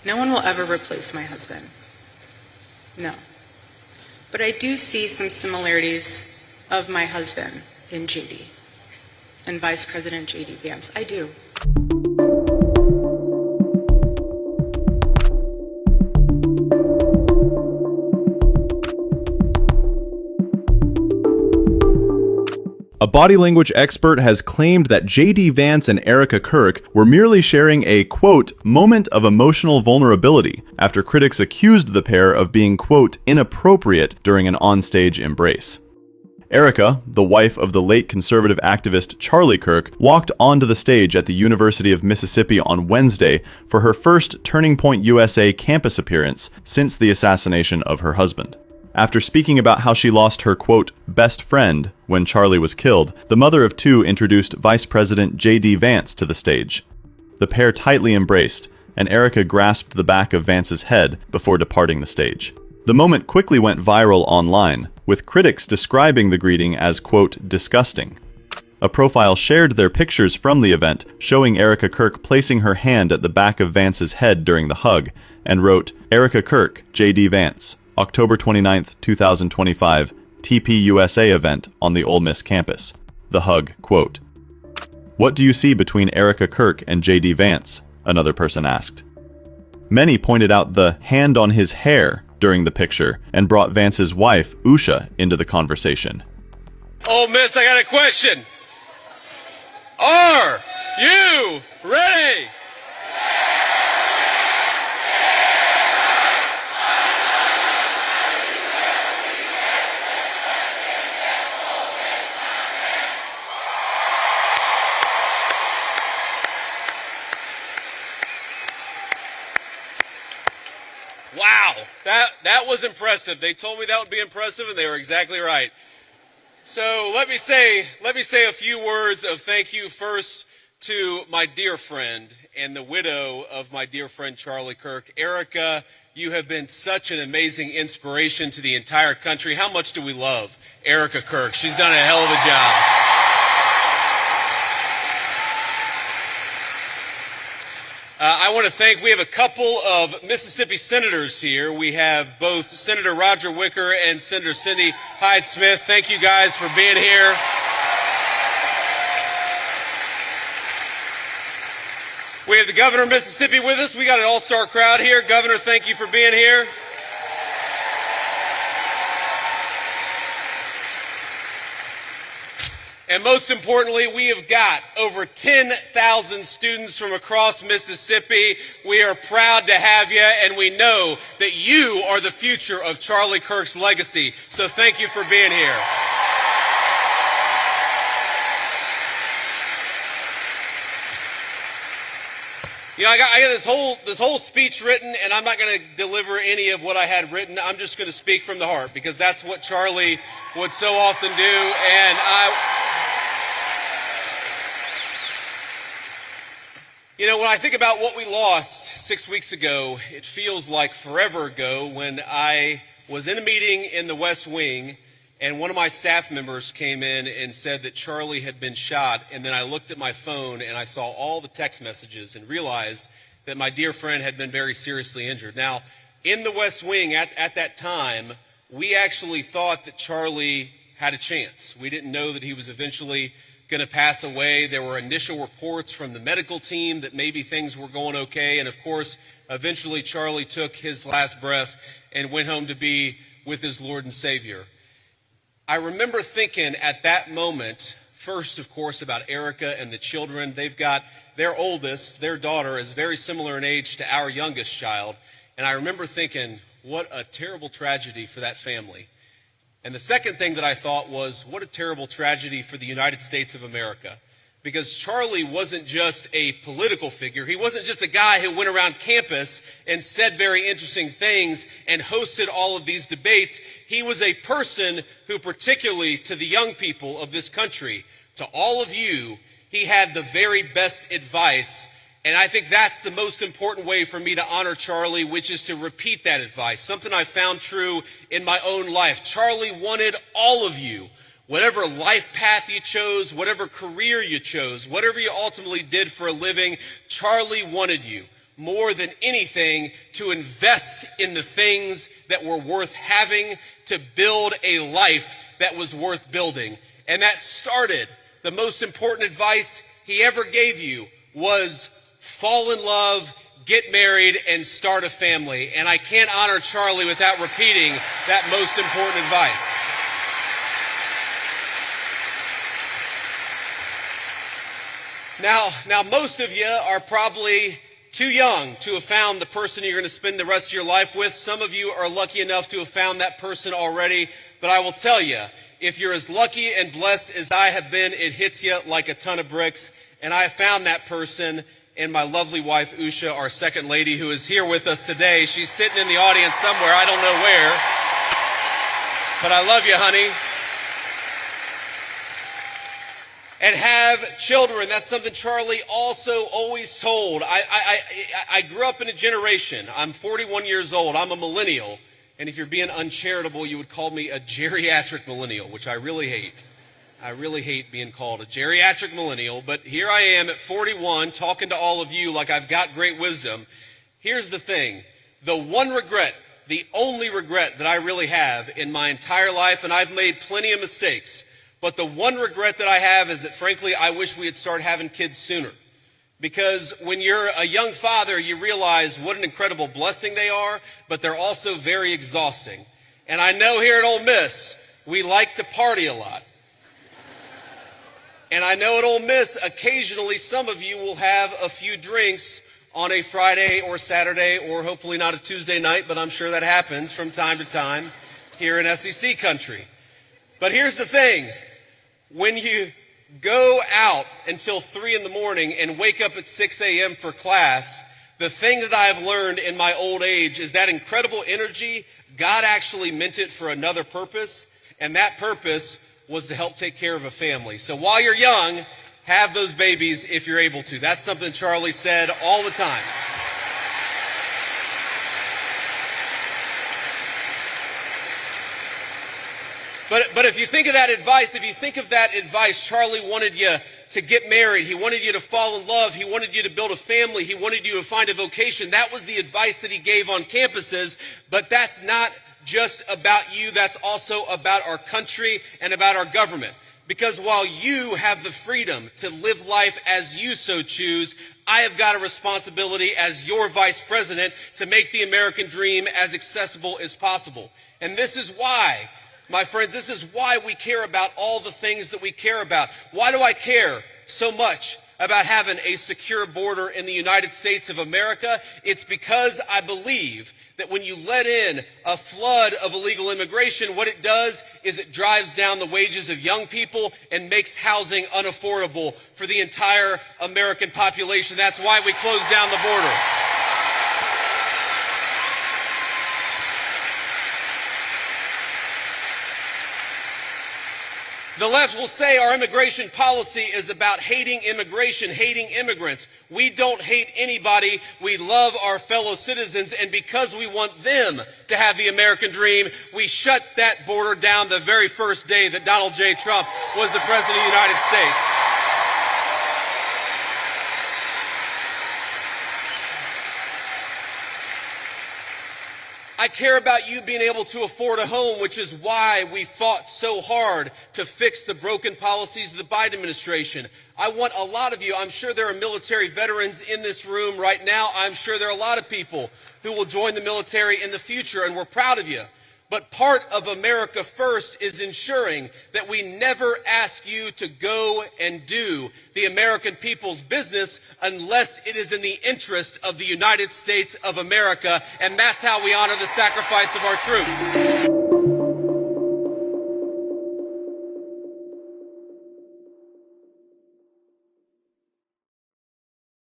No one will ever replace my husband. No. But I do see some similarities of my husband in JD and Vice President JD Vance. I do. A body language expert has claimed that J.D. Vance and Erika Kirk were merely sharing a, quote, moment of emotional vulnerability after critics accused the pair of being, quote, inappropriate during an onstage embrace. Erika, the wife of the late conservative activist Charlie Kirk, walked onto the stage at the University of Mississippi on Wednesday for her first Turning Point USA campus appearance since the assassination of her husband. After speaking about how she lost her, quote, best friend when Charlie was killed, the mother of two introduced Vice President J.D. Vance to the stage. The pair tightly embraced, and Erika grasped the back of Vance's head before departing the stage. The moment quickly went viral online, with critics describing the greeting as, quote, disgusting. A profile shared their pictures from the event, showing Erika Kirk placing her hand at the back of Vance's head during the hug, and wrote, Erika Kirk, J.D. Vance, October 29, 2025, TPUSA event on the Ole Miss campus. The hug, quote. What do you see between Erika Kirk and J.D. Vance? Another person asked. Many pointed out the hand on his hair during the picture and brought Vance's wife, Usha, into the conversation. Ole Miss, I got a question. Are you ready? Wow, that was impressive. They told me that would be impressive, and they were exactly right. So let me say a few words of thank you first to my dear friend and the widow of my dear friend Charlie Kirk. Erika, you have been such an amazing inspiration to the entire country. How much do we love Erika Kirk? She's done a hell of a job. I want to thank, we have a couple of Mississippi senators here. We have both Senator Roger Wicker and Senator Cindy Hyde-Smith. Thank you guys for being here. We have the governor of Mississippi with us. We got an all-star crowd here. Governor, thank you for being here. And most importantly, we have got over 10,000 students from across Mississippi. We are proud to have you, and we know that you are the future of Charlie Kirk's legacy. So thank you for being here. You know, I got this whole speech written, and I'm not going to deliver any of what I had written. I'm just going to speak from the heart, because that's what Charlie would so often do. And you know, when I think about what we lost 6 weeks ago, it feels like forever ago when I was in a meeting in the West Wing and one of my staff members came in and said that Charlie had been shot. And then I looked at my phone and I saw all the text messages and realized that my dear friend had been very seriously injured. Now, in the West Wing at that time, we actually thought that Charlie had a chance. We didn't know that he was eventually going to pass away. There were initial reports from the medical team that maybe things were going okay. And of course, eventually Charlie took his last breath and went home to be with his Lord and Savior. I remember thinking at that moment, first, of course, about Erika and the children. They've got their oldest, their daughter, is very similar in age to our youngest child. And I remember thinking, what a terrible tragedy for that family. And the second thing that I thought was, what a terrible tragedy for the United States of America. Because Charlie wasn't just a political figure. He wasn't just a guy who went around campus and said very interesting things and hosted all of these debates. He was a person who, particularly to the young people of this country, to all of you, he had the very best advice. And I think that's the most important way for me to honor Charlie, which is to repeat that advice, something I found true in my own life. Charlie wanted all of you, whatever life path you chose, whatever career you chose, whatever you ultimately did for a living, Charlie wanted you more than anything to invest in the things that were worth having, to build a life that was worth building. And that started, the most important advice he ever gave you was fall in love, get married, and start a family. And I can't honor Charlie without repeating that most important advice. Now, most of you are probably too young to have found the person you're going to spend the rest of your life with. Some of you are lucky enough to have found that person already. But I will tell you, if you're as lucky and blessed as I have been, it hits you like a ton of bricks. And I have found that person in my lovely wife, Usha, our second lady, who is here with us today. She's sitting in the audience somewhere. I don't know where. But I love you, honey. And have children. That's something Charlie also always told. I grew up in a generation. I'm 41 years old. I'm a millennial. And if you're being uncharitable, you would call me a geriatric millennial, which I really hate. I really hate being called a geriatric millennial. But here I am at 41 talking to all of you like I've got great wisdom. Here's the thing. The one regret, the only regret that I really have in my entire life, and I've made plenty of mistakes, but the one regret that I have is that, frankly, I wish we had started having kids sooner. Because when you're a young father, you realize what an incredible blessing they are, but they're also very exhausting. And I know here at Ole Miss, we like to party a lot. And I know at Ole Miss, occasionally some of you will have a few drinks on a Friday or Saturday, or hopefully not a Tuesday night, but I'm sure that happens from time to time here in SEC country. But here's the thing. When you go out until 3 in the morning and wake up at 6 a.m. for class, the thing that I have learned in my old age is that incredible energy, God actually meant it for another purpose, and that purpose was to help take care of a family. So while you're young, have those babies if you're able to. That's something Charlie said all the time. But if you think of that advice, Charlie wanted you to get married. He wanted you to fall in love. He wanted you to build a family. He wanted you to find a vocation. That was the advice that he gave on campuses. But that's not just about you. That's also about our country and about our government. Because while you have the freedom to live life as you so choose, I have got a responsibility as your vice president to make the American dream as accessible as possible. And this is why, my friends, this is why we care about all the things that we care about. Why do I care so much about having a secure border in the United States of America? It's because I believe that when you let in a flood of illegal immigration, what it does is it drives down the wages of young people and makes housing unaffordable for the entire American population. That's why we close down the border. The left will say our immigration policy is about hating immigration, hating immigrants. We don't hate anybody. We love our fellow citizens. And because we want them to have the American dream, we shut that border down the very first day that Donald J. Trump was the President of the United States. I care about you being able to afford a home, which is why we fought so hard to fix the broken policies of the Biden administration. I want a lot of you, I'm sure there are military veterans in this room right now. I'm sure there are a lot of people who will join the military in the future, and we're proud of you. But part of America First is ensuring that we never ask you to go and do the American people's business unless it is in the interest of the United States of America, and that's how we honor the sacrifice of our troops.